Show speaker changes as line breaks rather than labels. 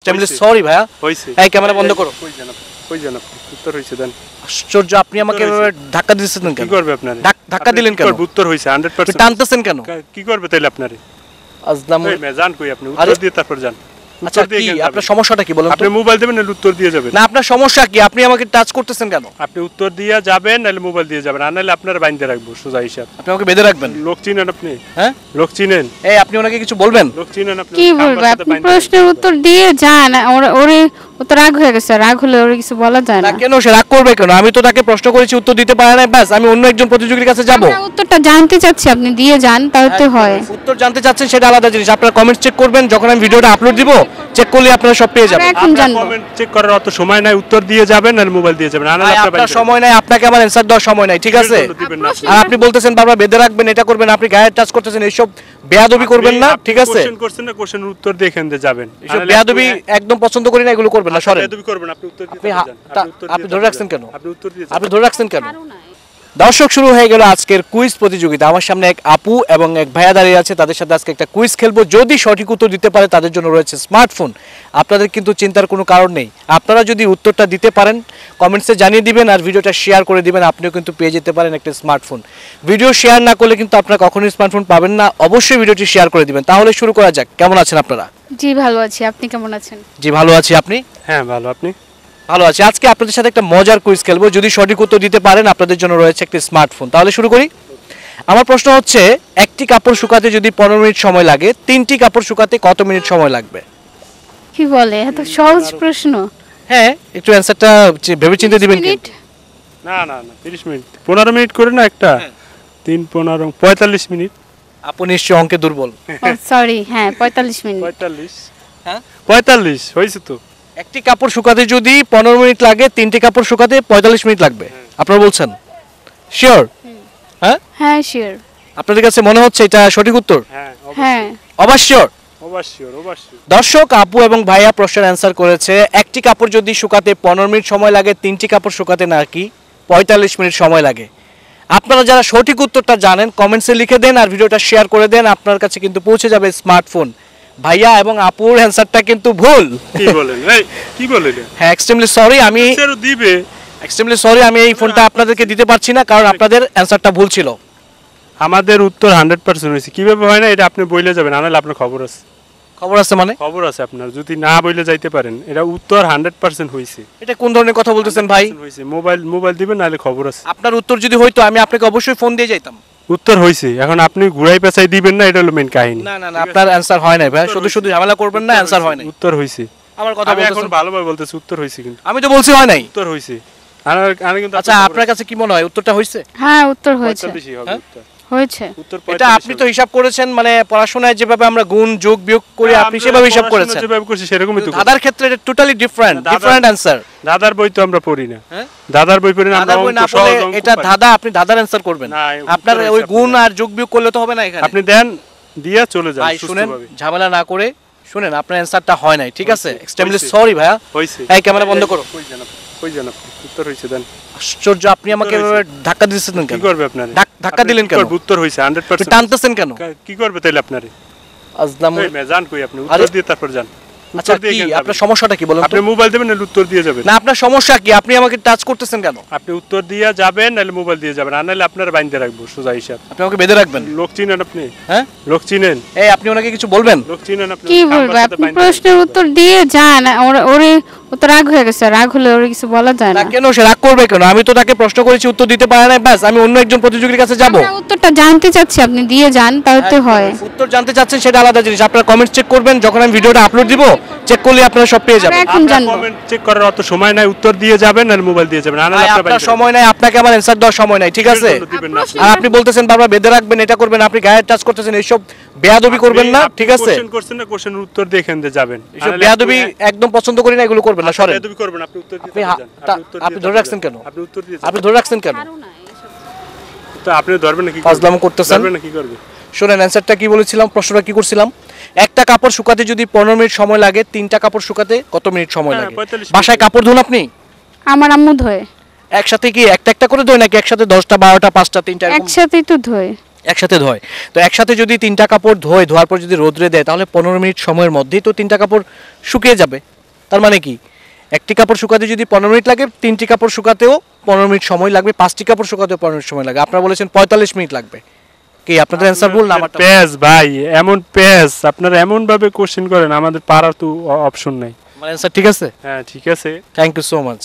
Extremely sorry ভাইয়া। এই camera বন্ধ করো।
কই জানা উত্তর হইছে দেন।
আশ্চর্য, আপনি আমাকে ধাক্কা দিচ্ছেন কেন?
কি করবে আপনারে?
ধাক্কা দিলেন কেন?
উত্তর হইছে 100%।
টানতেছেন কেন?
কি করবে তাইলে আপনারে?
আজলাম
এই মেজান কই আপনি উত্তর দিয়ে তারপর যান।
আচ্ছা কি আপনার সমস্যাটা কি বলেন তো?
আপনি মোবাইল দিবেন না উত্তর দিয়ে যাবেন?
না আপনার সমস্যা কি? আপনি আমাকে টাচ করতেছেন কেন?
আপনি উত্তর দিয়ে যাবেন নাহলে মোবাইল দিয়ে যাবেন, আর নাহলে আপনার বাইন্ধে রাখবো সোজা হিসাব।
আপনি আমাকে বেঁধে রাখবেন?
লোক চিনেন আপনি?
হ্যাঁ
লোক চিনেন?
এই আপনি ওনাকে কিছু বলবেন?
লোক চিনেন আপনি?
কি বলবো, আপনি প্রশ্নের উত্তর দিয়ে যান। ওরে ও তো রাগ হয়ে গেছে, রাগ হলে ওরে কিছু বলা যায়
না।
না।
কেন সে রাগ করবে কেন? আমি তো তাকে প্রশ্ন করেছি, উত্তর দিতে পারে না, ব্যাস আমি অন্য একজন প্রতিযোগীর কাছে যাব।
আমরা উত্তরটা জানতে চাচ্ছি, আপনি দিয়ে যান তাহলে তো হয়।
উত্তর জানতে চাচ্ছেন সেটা আলাদা জিনিস। আপনারা কমেন্ট চেক করবেন, যখন আমি ভিডিওটা আপলোড দিব চেক করলে আপনারা সব পেয়ে যাবেন।
এখন জানবো।
কমেন্ট চেক করার অত সময় নাই, উত্তর দিয়ে যাবেন আর মোবাইল দিয়ে যাবেন, আর নাহলে
আপনার সময় নাই, আপনাকে আমার অ্যানসার দেওয়ার সময় নাই, ঠিক আছে? আর আপনি বলতেছেন বারবার বেঁধে রাখবেন, এটা করবেন, আপনি গায়ে টাচ করতেছেন, এইসব বেয়াদবি করবেন না, ঠিক আছে?
কোশ্চেন করছেন না, কোশ্চেনের উত্তর দিয়ে এখান দিয়ে যাবেন।
এইসব বেয়াদবি একদম পছন্দ করি না, এগুলো করবেন না, সরেন।
বেয়াদবি করবেন আপনি, উত্তর দিয়ে যান।
আপনি ধরে রাখছেন কেন?
আপনি উত্তর দিয়ে
আপনি ধরে রাখছেন কেন? দর্শক, শুরু হয়ে গেল আজকের কুইজ প্রতিযোগিতা। আমার সামনে এক আপু এবং এক ভাইয়া দাঁড়িয়ে আছে, তাদের সাথে আজকে একটা কুইজ খেলবো। যদি সঠিক উত্তর দিতে পারে তাদের জন্য রয়েছে স্মার্টফোন। আপনাদের কিন্তু চিন্তার কোনো কারণ নেই। আপনারা যদি উত্তরটা দিতে পারেন কমেন্টসে জানিয়ে দিবেন আর ভিডিওটা শেয়ার করে দিবেন, আপনিও কিন্তু পেয়ে যেতে পারেন একটা স্মার্টফোন। ভিডিও শেয়ার না করলে কিন্তু আপনারা কখনোই স্মার্টফোন পাবেন না। অবশ্যই ভিডিওটি শেয়ার করে দিবেন। তাহলে শুরু করা যাক। কেমন আছেন আপনারা?
জি ভালো আছি, আপনি কেমন আছেন?
জি ভালো আছি। আপনি?
হ্যাঁ ভালো। আপনি?
ভালো আছি। আজকে আপনাদের সাথে একটা মজার কুইজ খেলবো। যদি সঠিক উত্তর দিতে পারেন আপনাদের জন্য রয়েছে একটি স্মার্টফোন। তাহলে শুরু করি। আমার প্রশ্ন হচ্ছে, একটি কাপড় শুকাতে যদি 15 মিনিট সময় লাগে, 3টি কাপড় শুকাতে কত মিনিট সময় লাগবে?
কি বলে, এত সহজ প্রশ্ন?
হ্যাঁ, একটু অ্যানসারটা ভেবেচিন্তে দিবেন
মিনিট?
না না না 30 মিনিট। 15 মিনিট করে না একটা? 3 15 45 মিনিট।
আপনি নিশ্চয়ই অঙ্কে দুর্বল।
ও সরি, হ্যাঁ 45 মিনিট।
45?
হ্যাঁ
45 হইছে তো।
একটি কাপড় শুকাতে যদি 15 মিনিট লাগে, 3টি কাপড় শুকাতে 45 মিনিট লাগবে। আপনারা বলছেন শিওর? হ্যাঁ
হ্যাঁ শিওর।
আপনাদের কাছে মনে হচ্ছে এটা সঠিক উত্তর?
হ্যাঁ
হ্যাঁ
অবশ্যই।
অবশ্যই।
দর্শক, আপু এবং ভাইয়া প্রশ্নের অ্যান্সার করেছে। একটি কাপড় যদি শুকাতে 15 মিনিট সময় লাগে, 3টি কাপড় শুকাতে নাকি 45 মিনিট সময় লাগে। আপনারা যারা সঠিক উত্তরটা জানেন কমেন্টসে লিখে দেন আর ভিডিওটা শেয়ার করে দেন, আপনার কাছে কিন্তু পৌঁছে যাবে স্মার্টফোন। ভাইয়া এবং আপুর অ্যান্সারটা কিন্তু ভুল।
কি বলেন? এই কি বলেন?
হ্যাঁ এক্সট্রিমলি সরি, আমি
দিবে
এক্সট্রিমলি সরি, আমি এই ফোনটা আপনাদেরকে দিতে পারছি না কারণ আপনাদের অ্যান্সারটা ভুল ছিল।
আমাদের উত্তর 100% হইছে। কিভাবে হয় না এটা আপনি বইলে যাবেন, আনালে আপনার খবর আছে।
খবর আছে মানে?
খবর আছে আপনার, যদি না বইলে যাইতে পারেন। এটা উত্তর 100% হইছে।
এটা কোন ধরনের কথা বলতেছেন ভাই?
হইছে। মোবাইল দিবেন নাহলে খবর আছে।
আপনার উত্তর যদি হইতো আমি আপনাকে অবশ্যই ফোন দিয়ে যাইতাম।
উত্তর হইছে, এখন আপনি ঘুরাই পেঁচাই দিবেন না, এটা হলো মেইন কাহিনী।
না না না, আপনার অ্যানসার হয় নাই ভাই, শুধু শুধু ঝামেলা করবেন না, অ্যানসার হয় নাই।
উত্তর হইছে।
আমার কথা
আমি এখন
বলতেছেন
ভালোভাবে বলতেছি উত্তর হইছে, কিন্তু
আমি তো বলছি হয় নাই।
উত্তর হইছে। আমি কিন্তু
আচ্ছা আপনার কাছে কি মনে হয় উত্তরটা হইছে?
হ্যাঁ উত্তর হয়েছে।
45 হবে উত্তর।
হয়েছে।
উত্তর
এটা আপনি তো হিসাব করেছেন, মানে পড়াশোনায় যেভাবে আমরা গুণ যোগ বিয়োগ করি আপনি সেভাবে হিসাব করেছেন।
যেভাবে করছি সেরকমই তো।
দাদার ক্ষেত্রে এটা টোটালি ডিফারেন্ট অ্যানসার।
দাদার বই তো আমরা পড়ি না।
হ্যাঁ
দাদার বই পড়ি না আমরা।
দাদার বই না পড়লে এটা দাদা, আপনি দাদার অ্যানসার করবেন। আপনার ওই গুণ আর যোগ বিয়োগ করলে তো হবে না এখানে।
আপনি দেন দিয়া চলে যান।
ভাই শুনেন, ঝামেলা না করে শুনেন, আপনার অ্যানসারটা হয় নাই, ঠিক আছে? এক্সট্রিমলি সরি ভাইয়া।
হইছে।
এই ক্যামেরা বন্ধ করো।
কই জানা উত্তর হইছে দেন।
আশ্চর্য, আপনি আমাকে ধাক্কা দিচ্ছেন কেন?
কি করবে আপনারে?
ধাক্কা দিলেন কেন?
উত্তর হইছে 100%।
টানতেছেন কেন?
কি করবে তাইলে আপনারে?
আজলাম।
এই মেজান কই আপনি উত্তর দিয়ে তারপর যান।
আচ্ছা কি আপনার সমস্যাটা কি বলেন তো?
আপনি মোবাইল দিবেন না উত্তর দিয়ে যাবেন?
না আপনার সমস্যা কি? আপনি আমাকে টাচ করতেছেন কেন?
আপনি উত্তর দিয়ে যাবেন নাহলে মোবাইল দিয়ে যাবেন, আর নাহলে আপনার বাইন্ধে রাখবো সোজা হিসাব।
আপনি আমাকে বেঁধে রাখবেন?
লোক চিনেন আপনি?
হ্যাঁ
লোক চিনেন?
এই আপনি ওনাকে কিছু বলবেন?
লোক চিনেন আপনি?
কি বলবো, আপনি প্রশ্নের উত্তর দিয়ে যান। ওরে ও তো রাগ হয়ে গেছে, রাগ হলে ওরে কিছু বলা যায়
না।
না।
কেন সে রাগ করবে কেন? আমি তো তাকে প্রশ্ন করেছি, উত্তর দিতে পারে না, ব্যাস আমি অন্য একজন প্রতিযোগীর কাছে যাব।
আমরা উত্তরটা জানতে চাচ্ছি, আপনি দিয়ে যান তাহলে তো হয়।
উত্তর জানতে চাচ্ছেন সেটা আলাদা জিনিস। আপনারা কমেন্ট চেক করবেন, যখন আমি ভিডিওটা আপলোড দিব চেক করলে আপনারা সব পেয়ে যাবেন।
এখন জানবো।
কমেন্ট চেক করার অত সময় নাই, উত্তর দিয়ে যাবেন আর মোবাইল দিয়ে যাবেন, আর নাহলে
আপনার সময় নাই, আপনাকে আমার অ্যানসার দেওয়ার সময় নাই, ঠিক আছে? আর আপনি বলতেছেন বারবার বেঁধে রাখবেন, এটা করবেন, আপনি গায়ে টাচ করতেছেন, এইসব বেয়াদবি করবেন না, ঠিক আছে?
কোশ্চেন করছেন না, কোশ্চেনের উত্তর দিয়ে এখান দিয়ে যাবেন।
এইসব বেয়াদবি একদম পছন্দ করি না, এগুলো করবেন না, সরেন।
বেয়াদবি করবেন আপনি, উত্তর দিতে যান।
আপনি ধরে রাখছেন কেন?
আপনি উত্তর দিয়ে
আপনি ধরে রাখছেন কেন?
তো আপনি ধরবেন না কি?
ফাজলাম করতেছেন।
ধরবেন না কি করবে?
শুনেন অ্যানসারটা কি বলেছিলাম, প্রশ্নটা কি করছিলাম। একটা কাপড় শুকাতে যদি 15 মিনিট সময় লাগে, 3টা কাপড় শুকাতে কত মিনিট সময় লাগে?
45
বাসায় কাপড় ধুন আপনি?
আমার আম্মু ধোয়।
একসাথে কি একটা একটা করে ধোয় নাকি একসাথে 10টা 12টা 5টা 3টা এরকম?
একসাথেই তো ধোয়।
একসাথে ধোয়। তো একসাথে যদি 3টা কাপড় ধোয়, ধোয়ার পর যদি রোদ্রে দেয় তাহলে 15 মিনিট সময়ের মধ্যেই তো 3টা কাপড় শুকিয়ে যাবে। তার মানে কি একটি কাপড় শুকাতে যদি 15 মিনিট লাগে 3টি কাপড় শুকাতেও 15 মিনিট সময় লাগবে, 5টি কাপড় শুকাতেও 15 মিনিট সময় লাগে। আপনারা বলেছেন 45 মিনিট লাগবে। কি আপনাদের অ্যান্সার ভুল না আমারটা?
প্যাস ভাই, এমন প্যাস আপনারা এমন ভাবে কোশ্চেন করেন, আমাদের পারার তো অপশন নাই।
আমার অ্যান্সার ঠিক আছে?
হ্যাঁ ঠিক আছে।
Thank you so much.